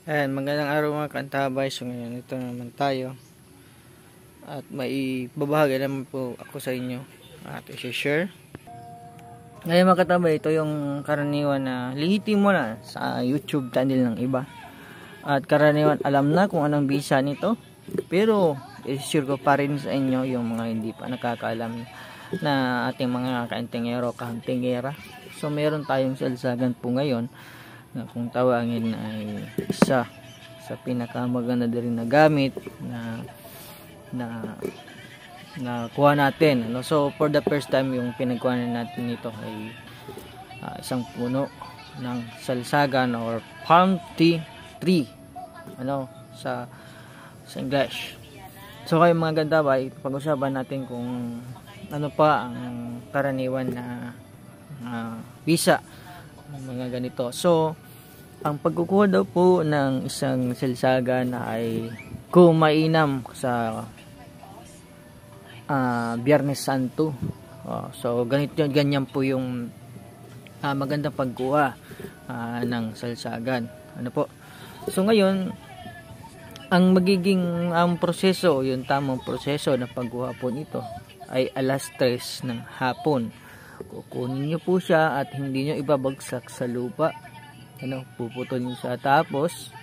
Ayan, magandang araw mga kantabay. So ngayon, ito naman tayo. At may babahagi naman po ako sa inyo at i-share. Ngayon mga kantabay, ito yung karaniwan na lihitin mo na sa YouTube channel ng iba. At karaniwan alam na kung anong bisa nito. Pero i-share ko pa rin sa inyo yung mga hindi pa nakakaalam na ating mga kaintingero, kahantingera. So meron tayong salsagan po ngayon na kung tawagin ay isa sa pinakamaganda din na gamit na kuha natin, ano? So for the first time yung pinagkuhanan natin nito ay isang puno ng salsagan or palm tree, ano, sa English. So kayo mga ganda ba, pag-usapan natin kung ano pa ang karaniwan na bisa mga ganito. So ang pagkukuha daw po ng isang salsagan ay kumainam sa Biyernes Santo. So ganyan po yung magandang pagkuha ng salsagan. Ano po? So ngayon, ang magiging proseso, yung tamang proseso ng pagkuha po nito ay alas 3 ng hapon. Kukunin nyo po siya at hindi nyo ibabagsak sa lupa. Ano, puputol nyo siya, tapos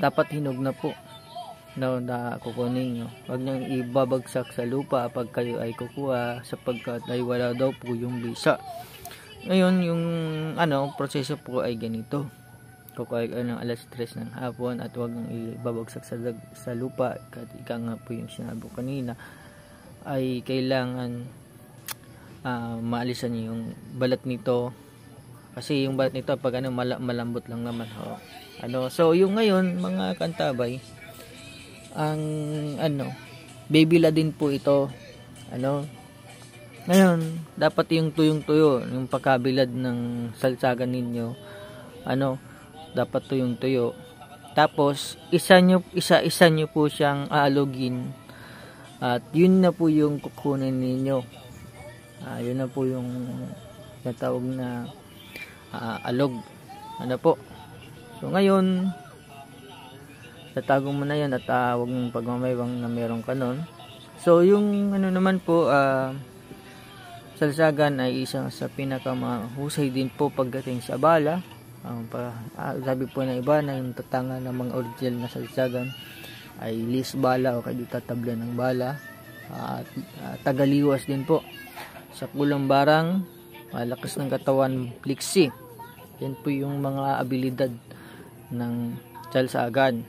dapat hinog na po na kukunin nyo. Huwag nyo ibabagsak sa lupa pag kayo ay kukuha, sapagkat ay wala daw po yung bisa. Ngayon yung proseso po ay ganito. Kukuha kayo ng alas 3 ng hapon at huwag nyo ibabagsak sa lupa. Ika nga po yung sinabi kanina, ay kailangan maalisan nyo yung balat nito. Kasi yung balat nito pag malambot lang naman ho. So yung ngayon mga kantabay, ang bibila din po ito. Ngayon dapat yung tuyong-tuyo, yung pagkabilad ng salsagan ninyo, dapat tuyong-tuyo. Tapos isa nyo po siyang aalugin. At yun na po yung kukunin ninyo. Yun na po yung natawag na alog. Ano po? So ngayon, tatago mo na yun at huwag mong pagmamaywang na meron ka nun. So yung naman po, salsagan ay isang sa pinakamahusay din po pagdating sa bala. Sabi po na iba na yung tatanga ng mga original na salsagan ay lis bala o kaya tatabla ng bala. Tagaliwas din po sa kulang barang, malakas ng katawan, pliksi. Yan po yung mga abilidad ng salsagan.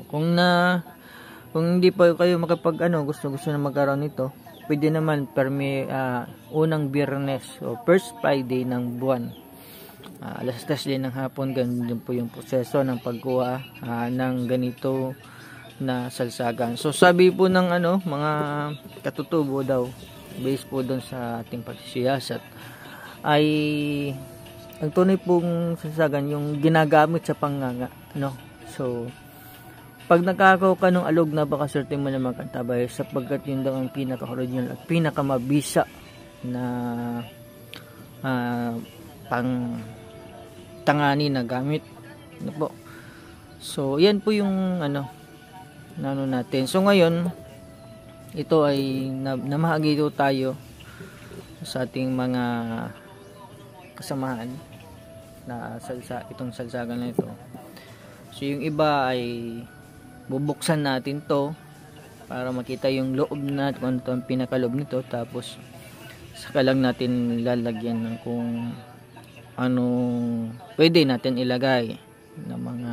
Kung hindi pa kayo gusto na magkaroon nito, pwede naman unang Biyernes o first Friday ng buwan, alas 3 din ng hapon, ganun din po yung proseso ng pagkuha ng ganito na salsagan. So sabi po ng mga katutubo daw, based po doon sa ating pagsisiyasat, ay ang tunay pong salsagan yung ginagamit sa panganga, So pag nakakaw ka ng alog, napakaswerte mo naman kantabay, sapagkat yun daw ang pinaka-original at pinakamabisa na pang tangani na gamit. Po. So yan po yung natin. So ngayon, ito ay namahagi tayo sa ating mga kasamahan na itong salsagan na ito. So yung iba ay bubuksan natin to para makita yung loob na kung ano ang pinakaloob nito, tapos saka lang natin lalagyan ng kung anong pwede natin ilagay na mga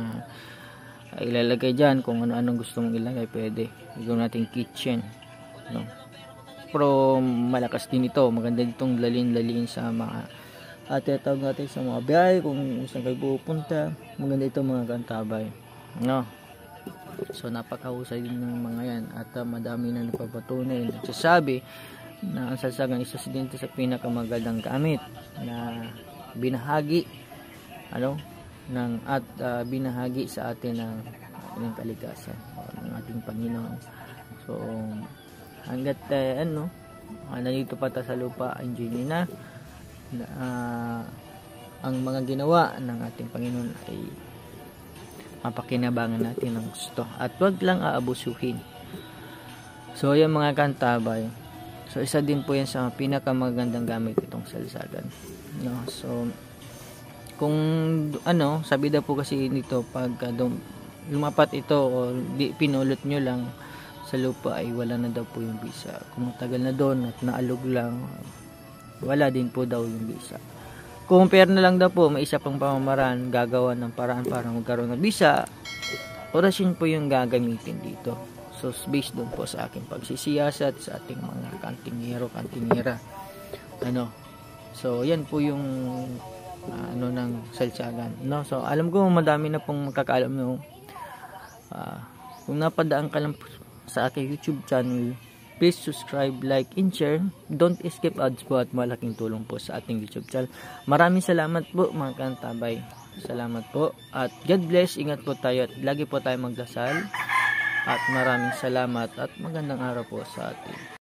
ilalagay dyan. Kung ano-anong gusto mong ilagay, pwede gawin natin kitchen, pero malakas din ito, maganda ditong lalin sa mga tinatawag natin sa mga biyahe, kung saan kayo pupunta, maganda ito mga kantabay, So napakahusay din ng mga yan, at madami na napapatunay, nagsasabi na ang salsagan isa din sa pinakamagandang gamit na binahagi binahagi sa atin ng kalikasan ng ating Panginoon. So hanggat nandito pa ta sa lupa, enjoy nyo na ang mga ginawa ng ating Panginoon ay mapakinabangan natin ng gusto at wag lang aabusuhin. So yan mga kantabay, so isa din po yan sa pinakamagandang gamit itong salsagan, no? So kung ano, sabi daw po kasi nito, pag lumapat ito o pinulot nyo lang sa lupa ay wala na daw po yung bisa. Kung matagal na doon at naalog lang, wala din po daw yung bisa. Kung compare na lang daw po, may isa pang pamamaraan, gagawa ng paraan para magkaroon ng bisa, orasyon po yung gagamitin dito. So based doon po sa aking pagsisiyasat sa ating mga kantingera, ano. So yan po yung ng salsagan, no? So alam ko madami na pong makakaalam, no? Kung napadaan ka lang sa aking YouTube channel, please subscribe, like, and share. Don't skip ads po at malaking tulong po sa ating YouTube channel. Maraming salamat po mga kantabay. Salamat po at God bless. Ingat po tayo at lagi po tayo magdasal. At maraming salamat at magandang araw po sa atin.